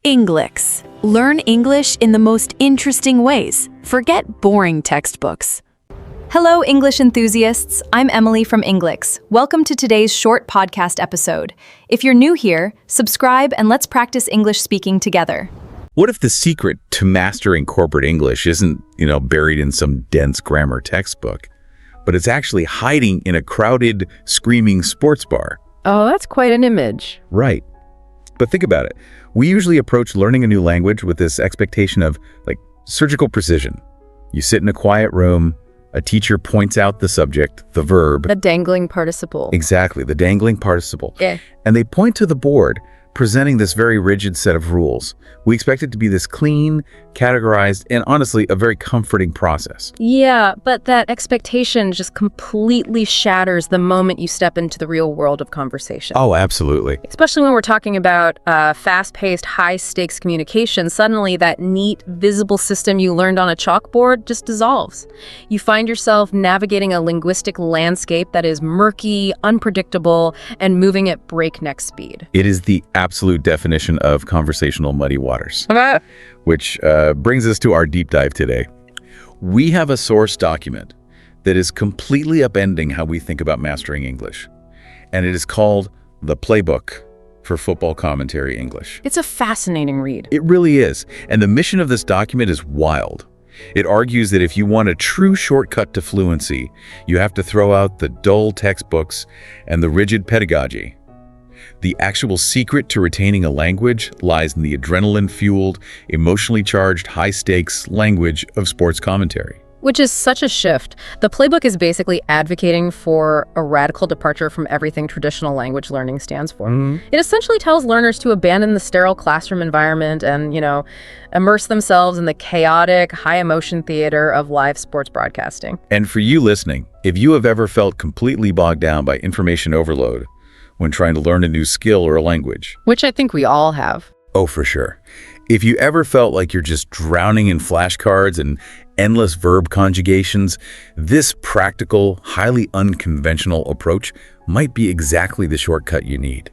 Englix. Learn English in the most interesting ways. Forget boring textbooks. Hello, English enthusiasts. I'm Emily from Englix. Welcome to today's short podcast episode. If you're new here, subscribe and let's practice English speaking together. What if the secret to mastering corporate English isn't, buried in some dense grammar textbook, but it's actually hiding in a crowded, screaming sports bar? Oh, that's quite an image. Right. But think about it. We usually approach learning a new language with this expectation of, surgical precision. You sit in a quiet room, a teacher points out the subject, the verb. The dangling participle. Exactly, the dangling participle. Yeah. And they point to the board, presenting this very rigid set of rules. We expect it to be this clean, categorized, and honestly, a very comforting process. Yeah, but that expectation just completely shatters the moment you step into the real world of conversation. Oh, absolutely. Especially when we're talking about fast-paced, high-stakes communication, suddenly that neat, visible system you learned on a chalkboard just dissolves. You find yourself navigating a linguistic landscape that is murky, unpredictable, and moving at breakneck speed. It is the absolute definition of conversational muddy waters, which brings us to our deep dive today. We have a source document that is completely upending how we think about mastering English, and it is called The Playbook for Football Commentary English. It's a fascinating read. It really is, and the mission of this document is wild. It argues that if you want a true shortcut to fluency, you have to throw out the dull textbooks and the rigid pedagogy. The actual secret to retaining a language lies in the adrenaline-fueled, emotionally charged, high-stakes language of sports commentary. Which is such a shift. The playbook is basically advocating for a radical departure from everything traditional language learning stands for. It essentially tells learners to abandon the sterile classroom environment and, immerse themselves in the chaotic, high-emotion theater of live sports broadcasting. And for you listening, if you have ever felt completely bogged down by information overload when trying to learn a new skill or a language. Which I think we all have. Oh, for sure. If you ever felt like you're just drowning in flashcards and endless verb conjugations, this practical, highly unconventional approach might be exactly the shortcut you need.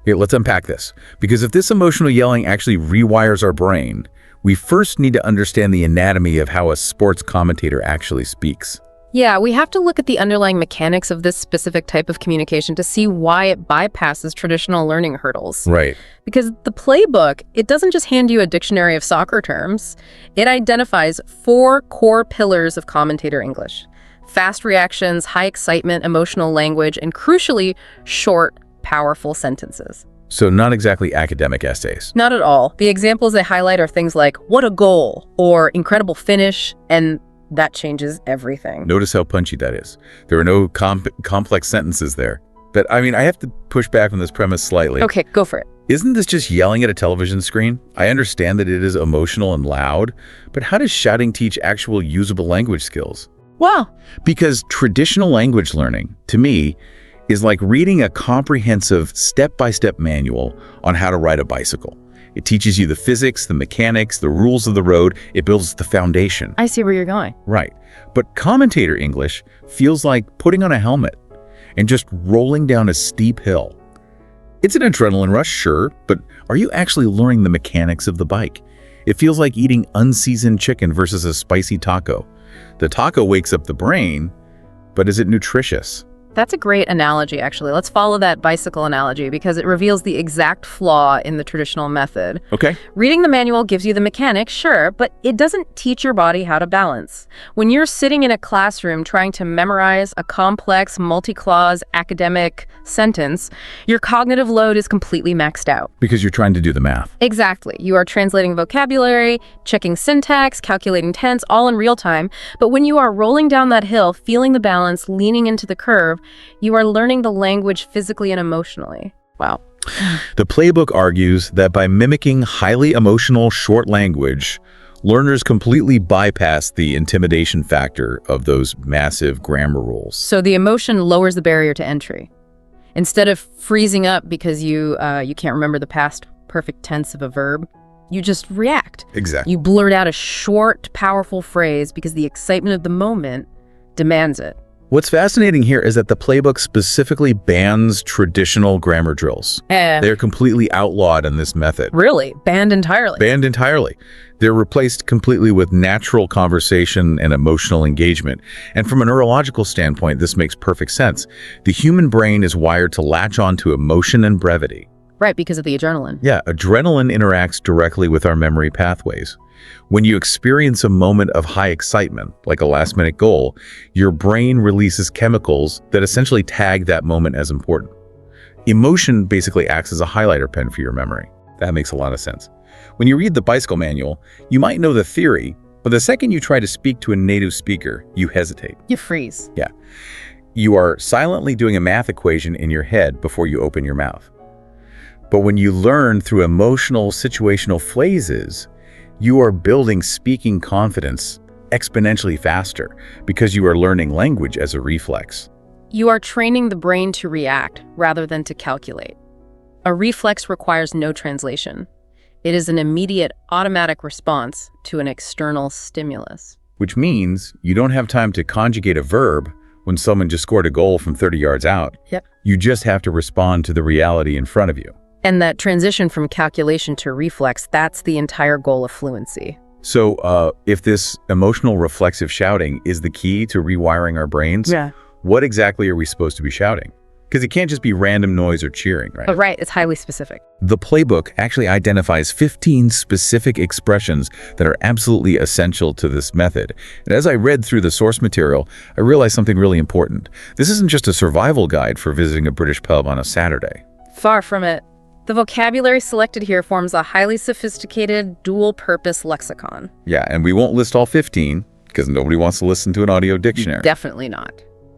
Here, let's unpack this. Because if this emotional yelling actually rewires our brain, we first need to understand the anatomy of how a sports commentator actually speaks. Yeah, we have to look at the underlying mechanics of this specific type of communication to see why it bypasses traditional learning hurdles. Right. Because the playbook, it doesn't just hand you a dictionary of soccer terms. It identifies 4 core pillars of commentator English: fast reactions, high excitement, emotional language, and crucially, short, powerful sentences. So not exactly academic essays. Not at all. The examples they highlight are things like, "What a goal," or "incredible finish," and that changes everything. Notice how punchy that is. There are no complex sentences there. But I have to push back on this premise slightly. Okay, go for it. Isn't this just yelling at a television screen? I understand that it is emotional and loud, but how does shouting teach actual usable language skills? Well, Because traditional language learning, to me, is like reading a comprehensive step-by-step manual on how to ride a bicycle. It teaches you the physics, the mechanics, the rules of the road. It builds the foundation. I see where you're going. Right. But commentator English feels like putting on a helmet and just rolling down a steep hill. It's an adrenaline rush, sure, but are you actually learning the mechanics of the bike? It feels like eating unseasoned chicken versus a spicy taco. The taco wakes up the brain, but is it nutritious? That's a great analogy, actually. Let's follow that bicycle analogy because it reveals the exact flaw in the traditional method. Okay. Reading the manual gives you the mechanics, sure, but it doesn't teach your body how to balance. When you're sitting in a classroom trying to memorize a complex, multi-clause academic sentence, your cognitive load is completely maxed out. Because you're trying to do the math. Exactly. You are translating vocabulary, checking syntax, calculating tense, all in real time. But when you are rolling down that hill, feeling the balance, leaning into the curve, you are learning the language physically and emotionally. Wow. The playbook argues that by mimicking highly emotional short language, learners completely bypass the intimidation factor of those massive grammar rules. So the emotion lowers the barrier to entry. Instead of freezing up because you can't remember the past perfect tense of a verb, you just react. Exactly. You blurt out a short, powerful phrase because the excitement of the moment demands it. What's fascinating here is that the playbook specifically bans traditional grammar drills. They're completely outlawed in this method. Really? Banned entirely? Banned entirely. They're replaced completely with natural conversation and emotional engagement. And from a neurological standpoint, this makes perfect sense. The human brain is wired to latch on to emotion and brevity. Right, because of the adrenaline. Yeah, adrenaline interacts directly with our memory pathways. When you experience a moment of high excitement, like a last-minute goal, your brain releases chemicals that essentially tag that moment as important. Emotion basically acts as a highlighter pen for your memory. That makes a lot of sense. When you read the bicycle manual, you might know the theory, but the second you try to speak to a native speaker, you hesitate. You freeze. Yeah. You are silently doing a math equation in your head before you open your mouth. But when you learn through emotional, situational phrases, you are building speaking confidence exponentially faster because you are learning language as a reflex. You are training the brain to react rather than to calculate. A reflex requires no translation. It is an immediate, automatic response to an external stimulus. Which means you don't have time to conjugate a verb when someone just scored a goal from 30 yards out. Yep. You just have to respond to the reality in front of you. And that transition from calculation to reflex, that's the entire goal of fluency. So if this emotional reflexive shouting is the key to rewiring our brains, what exactly are we supposed to be shouting? Because it can't just be random noise or cheering, right? But right, it's highly specific. The playbook actually identifies 15 specific expressions that are absolutely essential to this method. And as I read through the source material, I realized something really important. This isn't just a survival guide for visiting a British pub on a Saturday. Far from it. The vocabulary selected here forms a highly sophisticated, dual-purpose lexicon. Yeah, and we won't list all 15 because nobody wants to listen to an audio dictionary. Definitely not.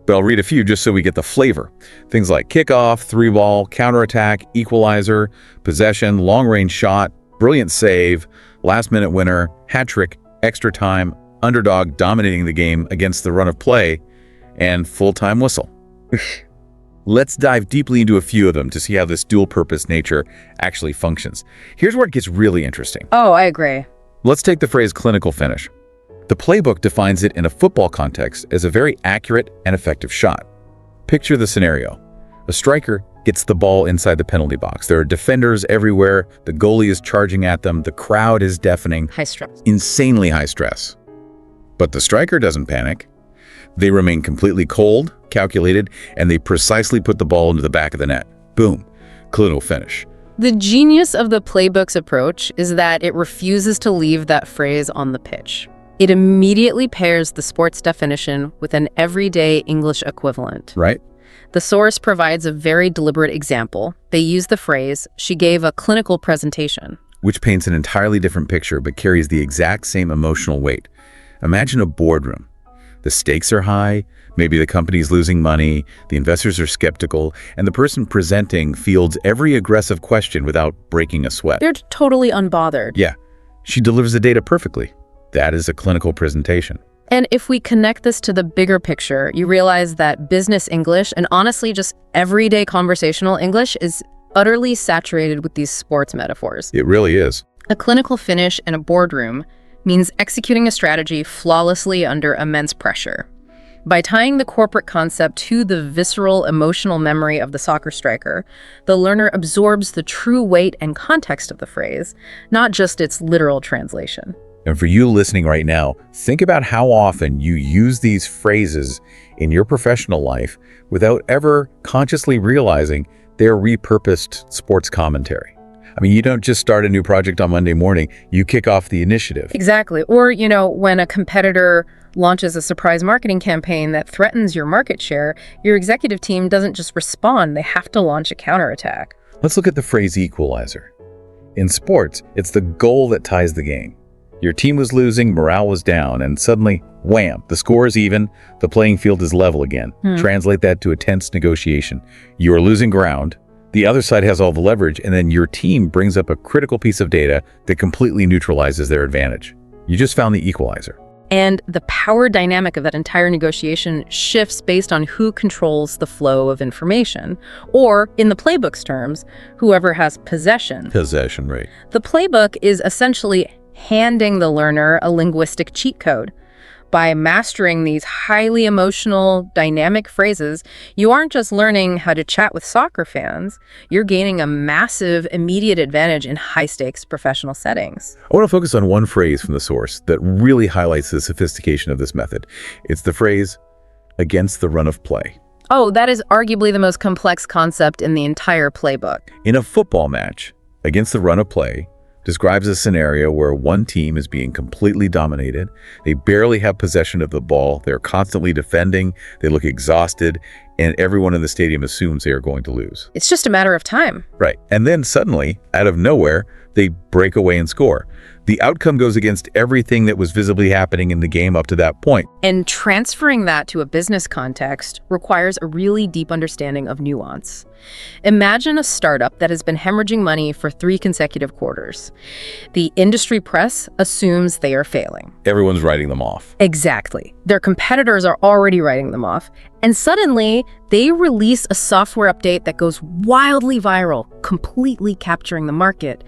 But I'll read a few just so we get the flavor. Things like kickoff, three ball, counterattack, equalizer, possession, long-range shot, brilliant save, last-minute winner, hat trick, extra time, underdog dominating the game against the run of play, and full-time whistle. Let's dive deeply into a few of them to see how this dual-purpose nature actually functions. Here's where it gets really interesting. Oh, I agree. Let's take the phrase clinical finish. The playbook defines it in a football context as a very accurate and effective shot. Picture the scenario. A striker gets the ball inside the penalty box. There are defenders everywhere. The goalie is charging at them. The crowd is deafening. High stress. Insanely high stress. But the striker doesn't panic. They remain completely cold, calculated, and they precisely put the ball into the back of the net. Boom. Clinical finish. The genius of the playbook's approach is that it refuses to leave that phrase on the pitch. It immediately pairs the sports definition with an everyday English equivalent. Right? The source provides a very deliberate example. They use the phrase, "She gave a clinical presentation," which paints an entirely different picture but carries the exact same emotional weight. Imagine a boardroom. The stakes are high, maybe the company's losing money, the investors are skeptical, and the person presenting fields every aggressive question without breaking a sweat. They're totally unbothered. Yeah, she delivers the data perfectly. That is a clinical presentation. And if we connect this to the bigger picture, you realize that business English, and honestly just everyday conversational English, is utterly saturated with these sports metaphors. It really is. A clinical finish in a boardroom means executing a strategy flawlessly under immense pressure. By tying the corporate concept to the visceral emotional memory of the soccer striker, the learner absorbs the true weight and context of the phrase, not just its literal translation. And for you listening right now, think about how often you use these phrases in your professional life without ever consciously realizing they're repurposed sports commentary. I mean, you don't just start a new project on Monday morning, you kick off the initiative. Exactly. Or, when a competitor launches a surprise marketing campaign that threatens your market share, your executive team doesn't just respond, they have to launch a counterattack. Let's look at the phrase equalizer. In sports, it's the goal that ties the game. Your team was losing, morale was down, and suddenly, wham, the score is even, the playing field is level again. Translate that to a tense negotiation. You are losing ground. The other side has all the leverage, and then your team brings up a critical piece of data that completely neutralizes their advantage. You just found the equalizer. And the power dynamic of that entire negotiation shifts based on who controls the flow of information. Or, in the playbook's terms, whoever has possession. Possession, right. The playbook is essentially handing the learner a linguistic cheat code. By mastering these highly emotional, dynamic phrases, you aren't just learning how to chat with soccer fans, you're gaining a massive, immediate advantage in high-stakes professional settings. I want to focus on one phrase from the source that really highlights the sophistication of this method. It's the phrase, against the run of play. Oh, that is arguably the most complex concept in the entire playbook. In a football match, against the run of play describes a scenario where one team is being completely dominated. They barely have possession of the ball. They're constantly defending. They look exhausted, and everyone in the stadium assumes they are going to lose. It's just a matter of time. Right. And then suddenly, out of nowhere, they break away and score. The outcome goes against everything that was visibly happening in the game up to that point. And transferring that to a business context requires a really deep understanding of nuance. Imagine a startup that has been hemorrhaging money for 3 consecutive quarters. The industry press assumes they are failing. Everyone's writing them off. Exactly. Their competitors are already writing them off. And suddenly, they release a software update that goes wildly viral, completely capturing the market.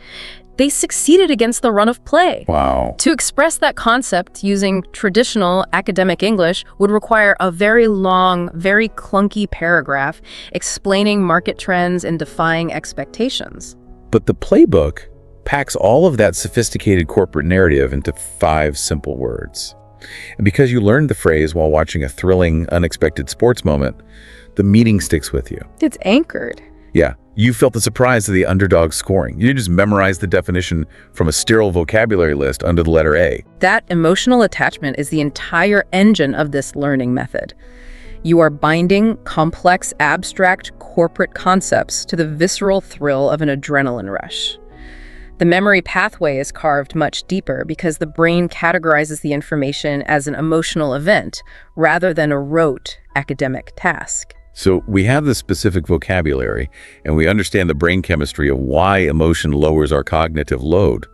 They succeeded against the run of play. Wow. To express that concept using traditional academic English would require a very long, very clunky paragraph explaining market trends and defying expectations. But the playbook packs all of that sophisticated corporate narrative into 5 simple words. And because you learned the phrase while watching a thrilling, unexpected sports moment, the meaning sticks with you. It's anchored. Yeah, you felt the surprise of the underdog scoring. You didn't just memorize the definition from a sterile vocabulary list under the letter A. That emotional attachment is the entire engine of this learning method. You are binding complex, abstract corporate concepts to the visceral thrill of an adrenaline rush. The memory pathway is carved much deeper because the brain categorizes the information as an emotional event rather than a rote academic task. So we have this specific vocabulary, and we understand the brain chemistry of why emotion lowers our cognitive load.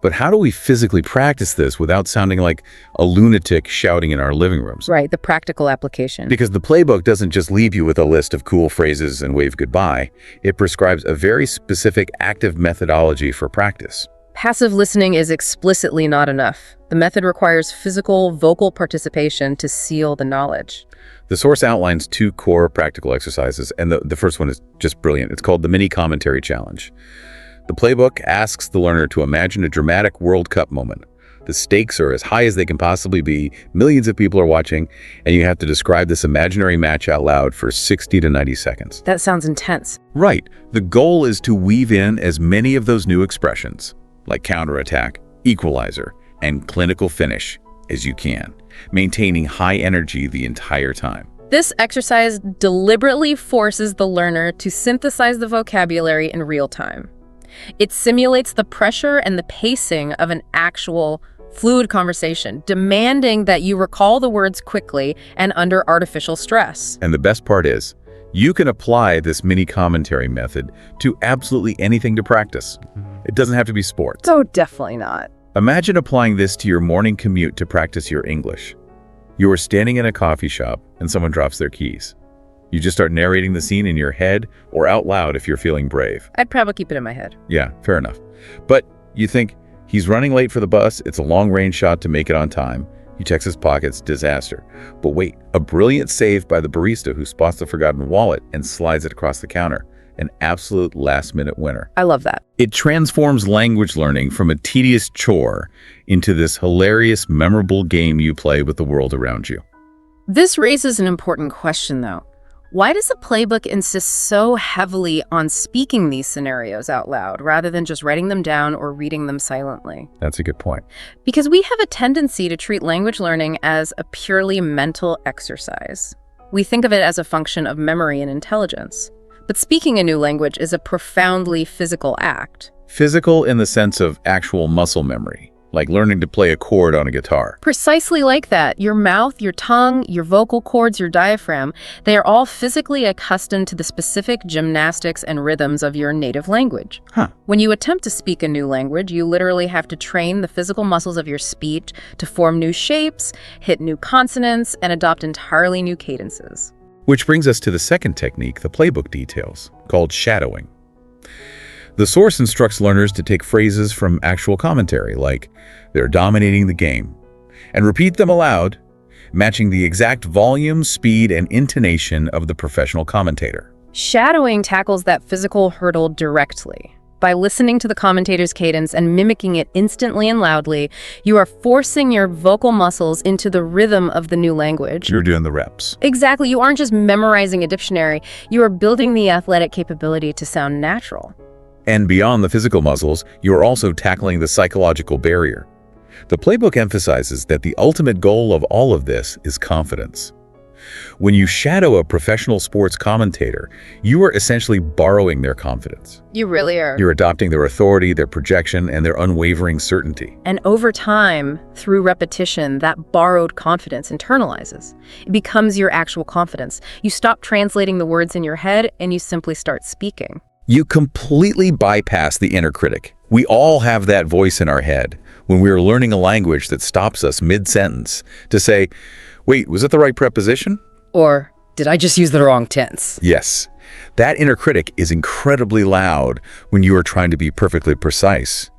But how do we physically practice this without sounding like a lunatic shouting in our living rooms? Right, the practical application. Because the playbook doesn't just leave you with a list of cool phrases and wave goodbye. It prescribes a very specific active methodology for practice. Passive listening is explicitly not enough. The method requires physical, vocal participation to seal the knowledge. The source outlines 2 core practical exercises, and the first one is just brilliant. It's called the Mini Commentary Challenge. The playbook asks the learner to imagine a dramatic World Cup moment. The stakes are as high as they can possibly be, millions of people are watching, and you have to describe this imaginary match out loud for 60 to 90 seconds. That sounds intense. Right. The goal is to weave in as many of those new expressions, like counterattack, equalizer, and clinical finish, as you can, maintaining high energy the entire time. This exercise deliberately forces the learner to synthesize the vocabulary in real time. It simulates the pressure and the pacing of an actual fluid conversation, demanding that you recall the words quickly and under artificial stress. And the best part is, you can apply this mini commentary method to absolutely anything to practice. It doesn't have to be sports. Oh, definitely not. Imagine applying this to your morning commute to practice your English. You are standing in a coffee shop and someone drops their keys. You just start narrating the scene in your head or out loud if you're feeling brave. I'd probably keep it in my head. Yeah, fair enough. But you think, he's running late for the bus, it's a long-range shot to make it on time. He checks his pockets, disaster. But wait, a brilliant save by the barista who spots the forgotten wallet and slides it across the counter. An absolute last-minute winner. I love that. It transforms language learning from a tedious chore into this hilarious, memorable game you play with the world around you. This raises an important question, though. Why does the playbook insist so heavily on speaking these scenarios out loud rather than just writing them down or reading them silently? That's a good point. Because we have a tendency to treat language learning as a purely mental exercise. We think of it as a function of memory and intelligence. But speaking a new language is a profoundly physical act. Physical in the sense of actual muscle memory, like learning to play a chord on a guitar. Precisely like that. Your mouth, your tongue, your vocal cords, your diaphragm, they are all physically accustomed to the specific gymnastics and rhythms of your native language. When you attempt to speak a new language, you literally have to train the physical muscles of your speech to form new shapes, hit new consonants, and adopt entirely new cadences. Which brings us to the second technique the playbook details, called shadowing. The source instructs learners to take phrases from actual commentary, like, "they're dominating the game," and repeat them aloud matching the exact volume, speed, and intonation of the professional commentator. Shadowing tackles that physical hurdle directly. By listening to the commentator's cadence and mimicking it instantly and loudly, you are forcing your vocal muscles into the rhythm of the new language. You're doing the reps. Exactly. You aren't just memorizing a dictionary. You are building the athletic capability to sound natural. And beyond the physical muscles, you're also tackling the psychological barrier. The playbook emphasizes that the ultimate goal of all of this is confidence. When you shadow a professional sports commentator, you are essentially borrowing their confidence. You really are. You're adopting their authority, their projection, and their unwavering certainty. And over time, through repetition, that borrowed confidence internalizes. It becomes your actual confidence. You stop translating the words in your head and you simply start speaking. You completely bypass the inner critic. We all have that voice in our head when we are learning a language that stops us mid-sentence to say, wait, was it the right preposition? Or, did I just use the wrong tense? Yes. That inner critic is incredibly loud when you are trying to be perfectly precise.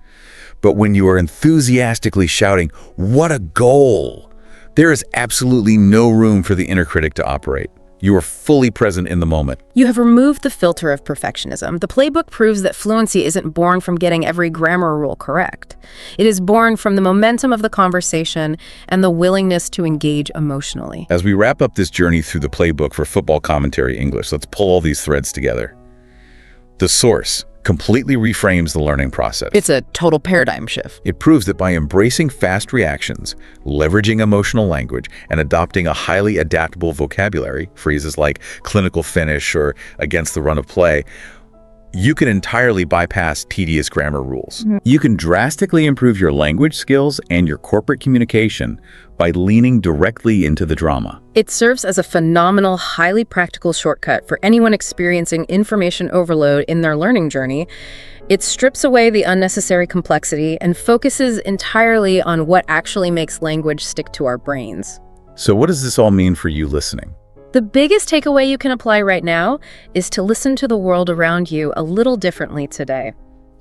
But when you are enthusiastically shouting, what a goal! There is absolutely no room for the inner critic to operate. You are fully present in the moment. You have removed the filter of perfectionism. The playbook proves that fluency isn't born from getting every grammar rule correct. It is born from the momentum of the conversation and the willingness to engage emotionally. As we wrap up this journey through the playbook for football commentary English, let's pull all these threads together. The source completely reframes the learning process. It's a total paradigm shift. It proves that by embracing fast reactions, leveraging emotional language, and adopting a highly adaptable vocabulary, phrases like clinical finish or against the run of play, you can entirely bypass tedious grammar rules. You can drastically improve your language skills and your corporate communication by leaning directly into the drama. It serves as a phenomenal, highly practical shortcut for anyone experiencing information overload in their learning journey. It strips away the unnecessary complexity and focuses entirely on what actually makes language stick to our brains. So what does this all mean for you listening? The biggest takeaway you can apply right now is to listen to the world around you a little differently today.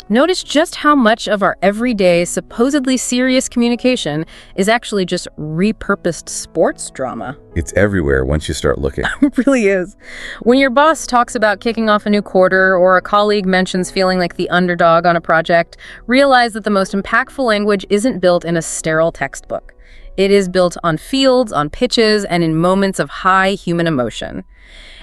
Notice just how much of our everyday, supposedly serious communication is actually just repurposed sports drama. It's everywhere once you start looking. It really is. When your boss talks about kicking off a new quarter or a colleague mentions feeling like the underdog on a project, realize that the most impactful language isn't built in a sterile textbook. It is built on fields, on pitches, and in moments of high human emotion.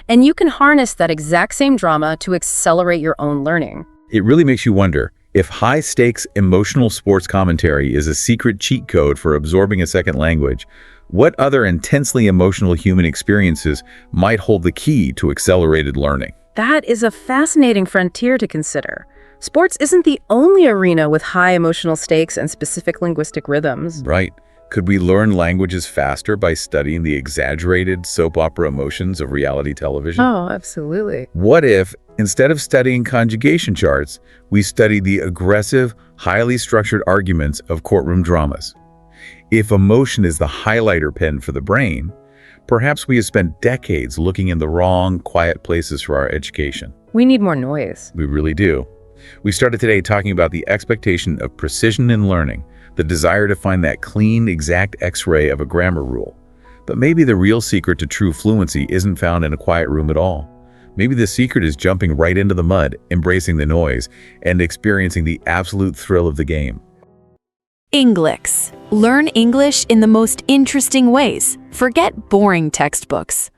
And you can harness that exact same drama to accelerate your own learning. It really makes you wonder if high-stakes emotional sports commentary is a secret cheat code for absorbing a second language. What other intensely emotional human experiences might hold the key to accelerated learning? That is a fascinating frontier to consider. Sports isn't the only arena with high emotional stakes and specific linguistic rhythms. Right. Could we learn languages faster by studying the exaggerated soap opera emotions of reality television? Oh, absolutely. What if, instead of studying conjugation charts, we studied the aggressive, highly structured arguments of courtroom dramas? If emotion is the highlighter pen for the brain, perhaps we have spent decades looking in the wrong, quiet places for our education. We need more noise. We really do. We started today talking about the expectation of precision in learning, the desire to find that clean, exact X-ray of a grammar rule. But maybe the real secret to true fluency isn't found in a quiet room at all. Maybe the secret is jumping right into the mud, embracing the noise, and experiencing the absolute thrill of the game. Englix. Learn English in the most interesting ways. Forget boring textbooks.